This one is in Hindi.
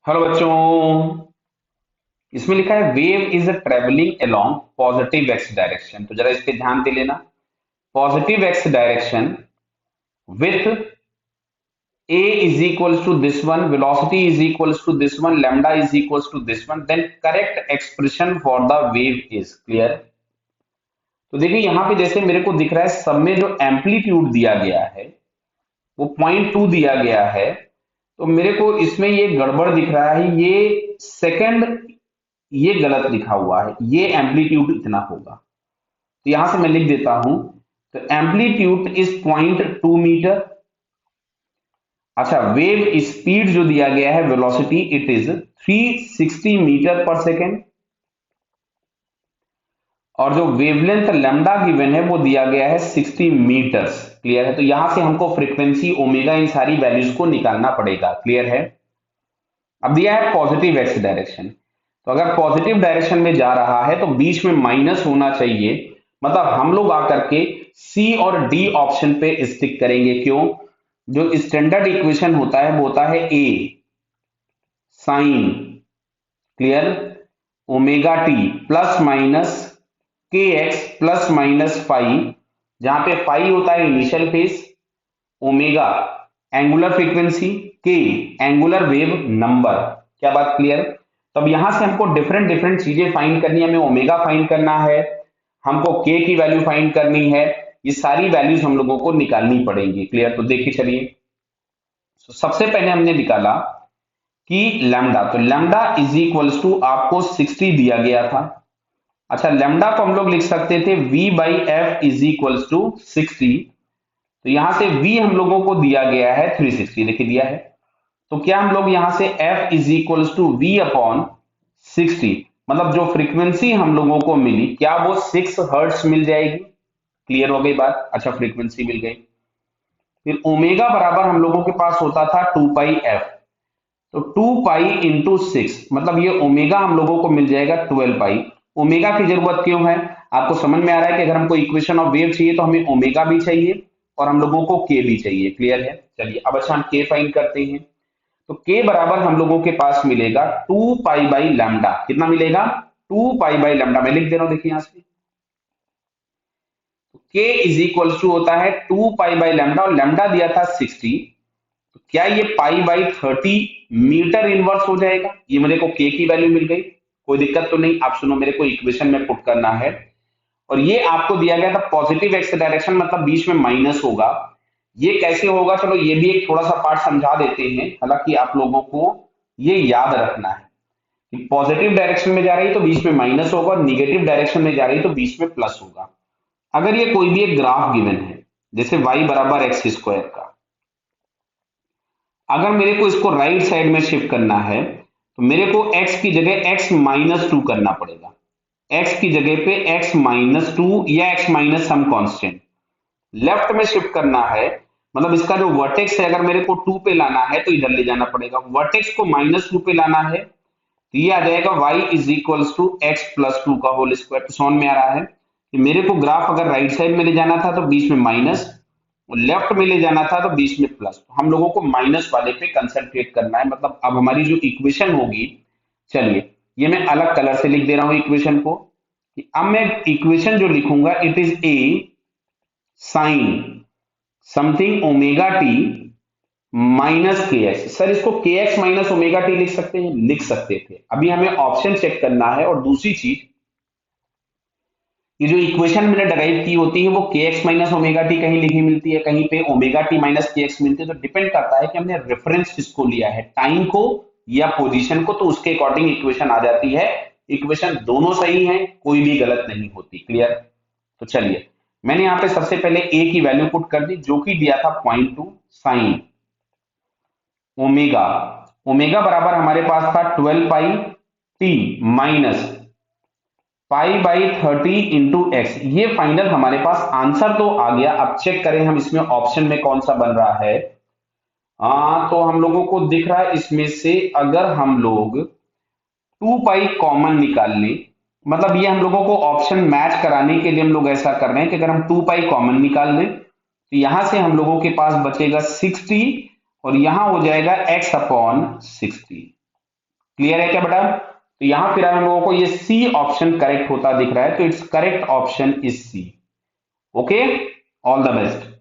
हेलो बच्चों। इसमें लिखा है wave is travelling along positive x direction. तो जरा इस पे ध्यान दे लेना। Positive x direction with a is equals to this one, velocity is equals to this one, lambda is equals to this one, then correct expression for the wave is clear। तो देखिए यहाँ पे जैसे मेरे को दिख रहा है सब में जो एम्पलीट्यूड दिया गया है वो 0.2 दिया गया है। तो मेरे को इसमें ये गड़बड़ दिख रहा है, ये सेकंड ये गलत लिखा हुआ है, ये एम्पलीट्यूड इतना होगा। तो यहां से मैं लिख देता हूं। तो एम्पलीट्यूड इज 0.2 मीटर। अच्छा, वेव स्पीड जो दिया गया है वेलोसिटी इट इज 360 मीटर पर सेकेंड। और जो वेवलेंथ लैम्डा गिवन है वो दिया गया है 60 मीटर्स। क्लियर है। तो यहां से हमको फ्रीक्वेंसी ओमेगा इन सारी वैल्यूज को निकालना पड़ेगा। क्लियर है। अब दिया है पॉजिटिव एक्स डायरेक्शन। तो अगर पॉजिटिव डायरेक्शन में जा रहा है तो बीच में माइनस होना चाहिए। मतलब हम लोग आकर के सी और डी ऑप्शन पे स्टिक करेंगे। क्यों? जो स्टैंडर्ड इक्वेशन होता है वो होता है A sine, clear, omega T plus minus K X plus minus five, जहां पे फाइव होता है initial phase, omega angular frequency, K angular wave number. क्या बात क्लियर? तब यहां से हमको डिफरेंट डिफरेंट चीजें फाइंड करनी है। हमें ओमेगा फाइंड करना है, हमको के की वैल्यू फाइंड करनी है। ये सारी वैल्यूज हम लोगों को निकालनी पड़ेंगी। क्लियर? तो देखिए चलिए। तो सबसे पहले हमने निकाला कि लैम्डा, तो लैम्डा इज इक्वल्स टू आपको 60 दिया गया था। अच्छा, लैम्डा को हम लोग लिख सकते थे v by F is equals to 60। तो यहां से v हम लोगों को दिया गया है 360, देखिए दिया है। तो क्या हम लोग यहां से f is equals to V upon 60, मतलब जो फ्रीक्वेंसी हम लोगों को मिली क्या वो 6 हर्ट्स मिल जाएगी। क्लियर हो गई बात? अच्छा, फ्रीक्वेंसी मिल गई। फिर ओमेगा बराबर हम लोगों के पास होता था 2 पाई एफ। तो 2 पाई इंटू 6, मतलब ये ओमेगा हम लोगों को मिल जाएगा 12 पाई। ओमेगा की जरूरत क्यों है? आपको समझ में आ रहा है कि अगर हमको इक्वेशन ऑफ वेव चाहिए तो हमें ओमेगा भी चाहिए और हम लोगों को के भी चाहिए। क्लियर है। चलिए अब अच्छा हम के फाइंड करते हैं। तो के बराबर हम लोगों के पास मिलेगा 2 पाई बाई लैम्डा। कितना मिलेगा? 2 पाई बाई लैम्डा। मैं लिख दे रहा हूं, देखिए यहां से के इज इक्वल टू होता है 2 पाई बाई लैम्डा, और लैम्डा दिया था 60। तो क्या ये पाई बाई 30 मीटर इनवर्स हो जाएगा? ये मेरे को के की वैल्यू मिल गई। कोई दिक्कत तो नहीं। आप सुनो, मेरे को इक्वेशन में पुट करना है। और ये आपको दिया गया था पॉजिटिव एक्स डायरेक्शन, मतलब बीच में माइनस होगा। ये कैसे होगा, चलो ये भी एक थोड़ा सा पार्ट समझा देते हैं। हालांकि आप लोगों को ये याद रखना है कि पॉजिटिव डायरेक्शन में जा रही है तो बीच में माइनस होगा, और निगेटिव डायरेक्शन में जा रही है तो बीच में प्लस होगा। अगर ये कोई भी एक ग्राफ गिवन है, जैसे y बराबर एक्स स्क्वायर का, अगर मेरे को इसको राइट साइड में शिफ्ट करना है तो मेरे को x की जगह x माइनस टू करना पड़ेगा। x की जगह पे x माइनस टू या x minus some constant. Left में शिफ्ट करना है, मतलब इसका जो वर्टेक्स है अगर मेरे को 2 पे लाना है तो इधर ले जाना पड़ेगा। वर्टेक्स को -2 पे लाना है तो ये आ जाएगा y is equals to X plus two का होल स्क्वायर। तो समझ में आ रहा है कि मेरे को ग्राफ अगर राइट साइड में ले जाना था तो बीच में माइनस, और लेफ्ट में ले जाना था तो बीच में प्लस। तो हम लोगों को माइनस वाले पे कंसंट्रेट करना है। मतलब अब हमारी जो इक्वेशन होगी, चलिए ये मैं अलग कलर से लिख दे रहा हूं इक्वेशन को, कि अब मैं इक्वेशन जो लिखूंगा it is a sine something omega T minus K X. Sir इसको K x minus omega T लिख सकते हैं? लिख सकते थे। अभी हमें ऑप्शन चेक करना है। और दूसरी चीज, ये जो इक्वेशन मैंने डराइव की होती है वो के एक्स माइनस ओमेगा टी कहीं लिखी मिलती है, कहीं पे omega T minus K x मिलती है। तो डिपेंड करता है कि हमने रेफरेंस किसको लिया है, टाइम को या पोजीशन को, तो उसके अकॉर्डिंग इक्वेशन आ जाती है। इक्वेशन दोनों सही है, कोई भी गलत नहीं होती। क्लियर? तो चलिए मैंने यहाँ पे सबसे पहले ए की वैल्यू पुट कर दी जो कि दिया था 0.2 साइन ओमेगा। ओमेगा बराबर हमारे पास था 12 pi T minus pi by 30 into X. ये फाइनल हमारे पास आंसर तो आ गया। अब चेक करें हम इसमें ऑप्शन में कौन सा बन रहा है। हाँ, तो हम लोगों को दिख रहा है इसमें से अगर हम लोग 2 पाई कॉमन निकाल लें, मतलब ये हम लोगों को ऑप्शन मैच कराने के लिए हम लोग ऐसा कर रहे हैं कि अगर हम 2 पाई कॉमन निकाल लें तो यहां से हम लोगों के पास बचेगा 60, और यहां हो जाएगा x अपॉन 60। क्लियर है क्या बेटा? तो यहां फिर हम लोगों को ये सी ऑप्शन करेक्ट होता दिख रहा है, तो it's correct option is C. Okay, all the best.